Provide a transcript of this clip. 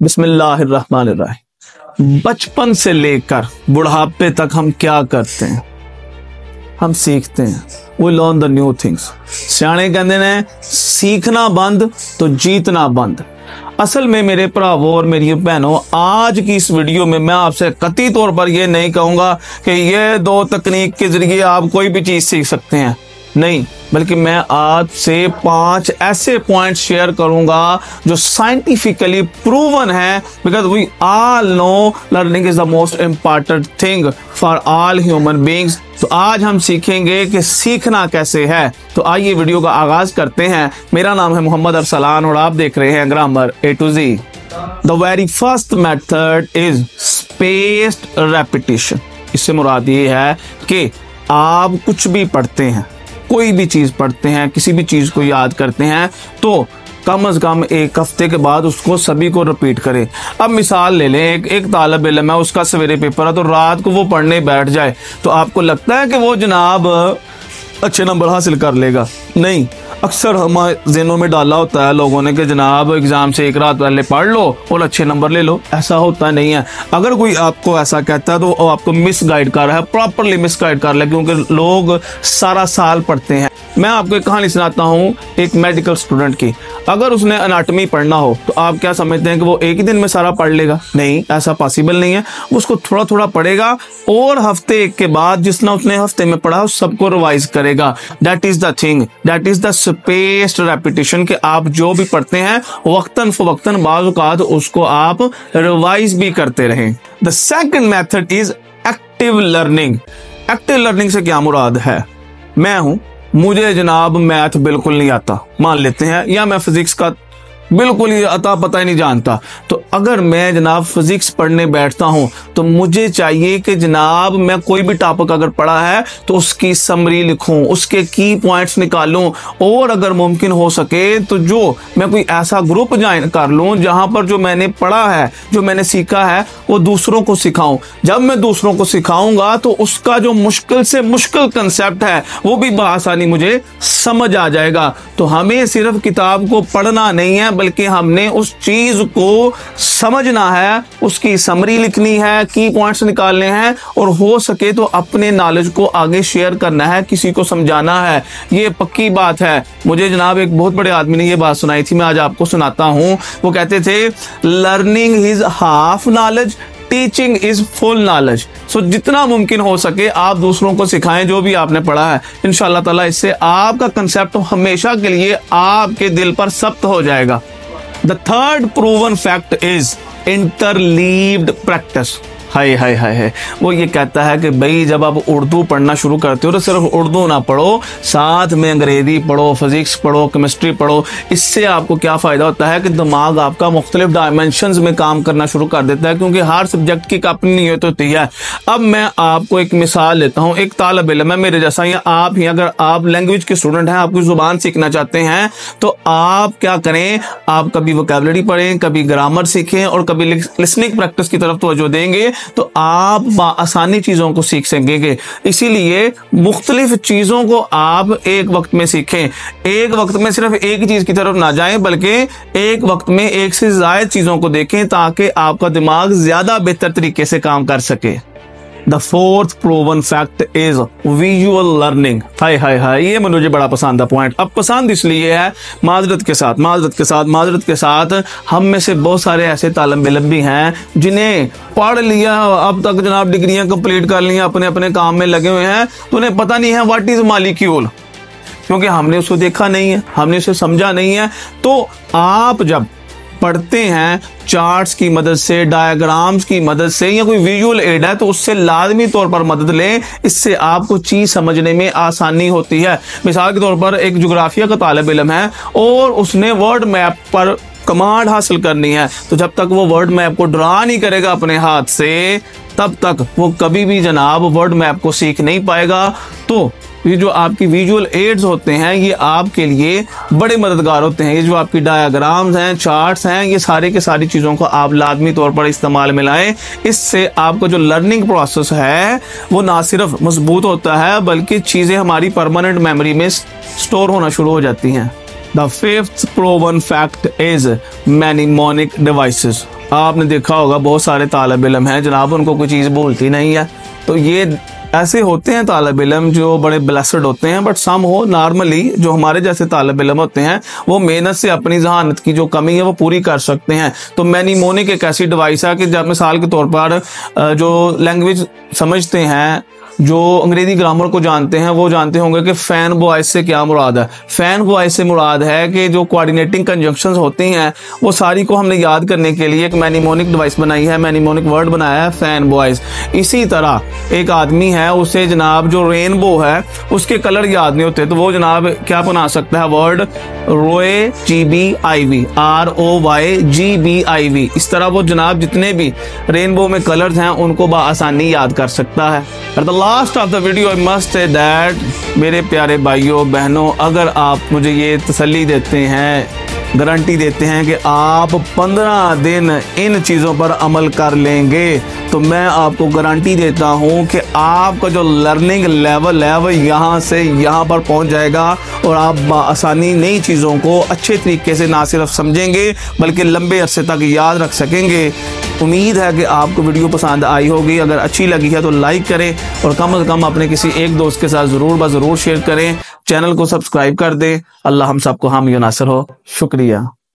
बिस्मिल्लाहिर्रहमानिर्रहीम। बचपन से लेकर बुढ़ापे तक हम क्या करते हैं? हम सीखते हैं। We learn the new things. सियाने कहते हैं सीखना बंद तो जीतना बंद। असल में मेरे भरावों और मेरी बहनों, आज की इस वीडियो में मैं आपसे कतई तौर पर यह नहीं कहूँगा कि ये दो तकनीक के जरिए आप कोई भी चीज़ सीख सकते हैं, नहीं, बल्कि मैं आपसे 5 ऐसे पॉइंट्स शेयर करूंगा जो साइंटिफिकली प्रूवन है, because we all know learning is the most important thing for all human beings. तो आज हम सीखेंगे कि सीखना कैसे है। तो आइए वीडियो का आगाज करते हैं। मेरा नाम है मोहम्मद अरसलान और आप देख रहे हैं grammar A to Z। The very first method is spaced repetition. इससे मुराद ये है कि आप कुछ भी पढ़ते हैं, कोई भी चीज़ पढ़ते हैं, किसी भी चीज़ को याद करते हैं, तो कम से कम एक हफ्ते के बाद उसको सभी को रिपीट करें। अब मिसाल ले लें, एक तालिब इल्म है, उसका सवेरे पेपर है, तो रात को वो पढ़ने बैठ जाए, तो आपको लगता है कि वो जनाब अच्छे नंबर हासिल कर लेगा? नहीं। अक्सर हमारे ज़हनों में डाला होता है लोगों ने कि जनाब एग्ज़ाम से एक रात पहले पढ़ लो और अच्छे नंबर ले लो। ऐसा होता नहीं है। अगर कोई आपको ऐसा कहता है तो वो आपको मिस गाइड कर रहा है, प्रॉपरली मिस गाइड कर रहा है, क्योंकि लोग सारा साल पढ़ते हैं। मैं आपको एक कहानी सुनाता हूँ एक मेडिकल स्टूडेंट की। अगर उसने एनाटॉमी पढ़ना हो तो आप क्या समझते हैं कि वो एक ही दिन में सारा पढ़ लेगा? नहीं, ऐसा पॉसिबल नहीं है। उसको थोड़ा थोड़ा पढ़ेगा और हफ्ते एक के बाद जितना उसने हफ्ते में पढ़ा उस सबको रिवाइज करेगा। That is the thing, that is the spaced repetition, कि आप जो भी पढ़ते हैं वक्तन फवक्तन बाज़ औक़ात उसको आप रिवाइज भी करते रहें। The second method is active learning. Active learning से क्या मुराद है? मैं हूं, मुझे जनाब मैथ बिल्कुल नहीं आता, मान लेते हैं, या मैं फिजिक्स का बिल्कुल ही अता पता ही नहीं जानता, तो अगर मैं जनाब फिजिक्स पढ़ने बैठता हूं तो मुझे चाहिए कि जनाब मैं कोई भी टॉपिक अगर पढ़ा है तो उसकी समरी लिखूं, उसके की पॉइंट्स निकालूं, और अगर मुमकिन हो सके तो जो मैं कोई ऐसा ग्रुप ज्वाइन कर लूं जहां पर जो मैंने पढ़ा है, जो मैंने सीखा है, वो दूसरों को सिखाऊं। जब मैं दूसरों को सिखाऊंगा तो उसका जो मुश्किल से मुश्किल कंसेप्ट है वो भी बआसानी मुझे समझ आ जाएगा। तो हमें सिर्फ किताब को पढ़ना नहीं है, बल्कि हमने उस चीज को समझना है, उसकी समरी लिखनी है, की पॉइंट्स निकालने हैं, और हो सके तो अपने नॉलेज को आगे शेयर करना है, किसी को समझाना है। ये पक्की बात है। मुझे जनाब एक बहुत बड़े आदमी ने ये बात सुनाई थी, मैं आज आपको सुनाता हूं। वो कहते थे learning is half knowledge, teaching is full knowledge. So जितना मुमकिन हो सके आप दूसरों को सिखाएं जो भी आपने पढ़ा है। इंशाअल्लाह ताला इससे आपका कंसेप्ट हमेशा के लिए आपके दिल पर सख्त हो जाएगा। The third proven fact is interleaved practice. हाय हाय हाय हाय। वो ये कहता है कि भाई जब आप उर्दू पढ़ना शुरू करते हो तो सिर्फ उर्दू ना पढ़ो, साथ में अंग्रेजी पढ़ो, फिजिक्स पढ़ो, केमिस्ट्री पढ़ो। इससे आपको क्या फ़ायदा होता है कि दिमाग आपका मुख्तलिफ डायमेंशंस में काम करना शुरू कर देता है, क्योंकि हर सब्जेक्ट की अपनी नीयत होती है। अब मैं आपको एक मिसाल लेता हूँ। एक तालिब इल्म है मेरे जैसा, या आप ही अगर आप लैंग्वेज के स्टूडेंट हैं, आपकी ज़ुबान सीखना चाहते हैं, तो आप क्या करें, आप कभी वोकैबुलरी पढ़ें, कभी ग्रामर सीखें और कभी लिसनिंग प्रैक्टिस की तरफ तवज्जो देंगे तो आप आसानी चीज़ों को सीख सकेंगे। इसीलिए मुख्तलिफ चीज़ों को आप एक वक्त में सीखें। एक वक्त में सिर्फ एक चीज़ की तरफ ना जाएं, बल्कि एक वक्त में एक से ज़्यादा चीज़ों को देखें, ताकि आपका दिमाग ज़्यादा बेहतर तरीके से काम कर सके। The fourth proven fact is visual learning. हाय हाय हाय, ये मुझे बड़ा पसंद है पॉइंट। अब पसंद इसलिए है, माजरत के साथ हम में से बहुत सारे ऐसे तालिब इल्म भी हैं जिन्हें पढ़ लिया, अब तक जनाब डिग्रियां कंप्लीट कर ली, अपने अपने काम में लगे हुए हैं, तो उन्हें पता नहीं है व्हाट इज मॉलिक्यूल, क्योंकि हमने उसको देखा नहीं है, हमने उसे समझा नहीं है। तो आप जब पढ़ते हैं चार्ट्स की मदद से, डायग्राम्स की मदद से, या कोई विजुअल एड है तो उससे लाजमी तौर पर मदद लें। इससे आपको चीज़ समझने में आसानी होती है। मिसाल के तौर पर एक जोग्राफिया का तालिब इल्म है और उसने वर्ल्ड मैप पर कमांड हासिल करनी है, तो जब तक वो वर्ल्ड मैप को ड्रा नहीं करेगा अपने हाथ से, तब तक वो कभी भी जनाब वर्ल्ड मैप को सीख नहीं पाएगा। तो ये जो आपकी विजुअल एड्स होते हैं ये आपके लिए बड़े मददगार होते हैं। ये जो आपकी डायग्राम्स हैं, चार्ट्स हैं, ये सारे के सारी चीज़ों को आप लाजमी तौर पर इस्तेमाल में लाएं। इससे आपका जो लर्निंग प्रोसेस है वो ना सिर्फ मजबूत होता है, बल्कि चीज़ें हमारी परमानेंट मेमोरी में स्टोर होना शुरू हो जाती हैं। The fifth proven fact is mnemonic devices. आपने देखा होगा बहुत सारे तालिब इल्म हैं जनाब, उनको कोई चीज़ भूलती नहीं है। तो ये ऐसे होते हैं तालिब इल्म जो बड़े ब्लेसड होते हैं, बट सम हो नॉर्मली जो हमारे जैसे तालिब इल्म होते हैं वो मेहनत से अपनी जहानत की जो कमी है वो पूरी कर सकते हैं। तो मैनीमोनिक एक ऐसी डिवाइस है कि जब मिसाल के तौर पर जो लैंग्वेज समझते हैं, जो अंग्रेजी ग्रामर को जानते हैं, वो जानते होंगे कि फैन वॉइस से क्या मुराद है। फैन वॉइस से मुराद है कि जो कोऑर्डिनेटिंग कंजंक्शंस होती हैं वो सारी को हमने याद करने के लिए एक मैनीमोनिक डिवाइस बनाई है, मैनीमोनिक वर्ड बनाया है फैन वॉइस। इसी तरह एक आदमी है, उसे जनाब जो रेनबो है उसके कलर याद नहीं होते, तो वो जनाब क्या बना सकता है वर्ड रोए GBIV, ROYGBIV। इस तरह वो जनाब जितने भी रेनबो में कलर्स हैं उनको बआसानी याद कर सकता है। At the last of the video I must say that मेरे प्यारे भाइयों बहनों, अगर आप मुझे ये तसल्ली देते हैं, गारंटी देते हैं कि आप 15 दिन इन चीज़ों पर अमल कर लेंगे, तो मैं आपको गारंटी देता हूं कि आपका जो लर्निंग लेवल है वो यहाँ से यहाँ पर पहुँच जाएगा और आप आसानी नई चीज़ों को अच्छे तरीके से ना सिर्फ समझेंगे बल्कि लंबे अरसे तक याद रख सकेंगे। उम्मीद है कि आपको वीडियो पसंद आई होगी। अगर अच्छी लगी है तो लाइक करें और कम से कम अपने किसी एक दोस्त के साथ ज़रूर शेयर करें। चैनल को सब्सक्राइब कर दें। अल्लाह हम सबको हामी नासिर हो। शुक्रिया।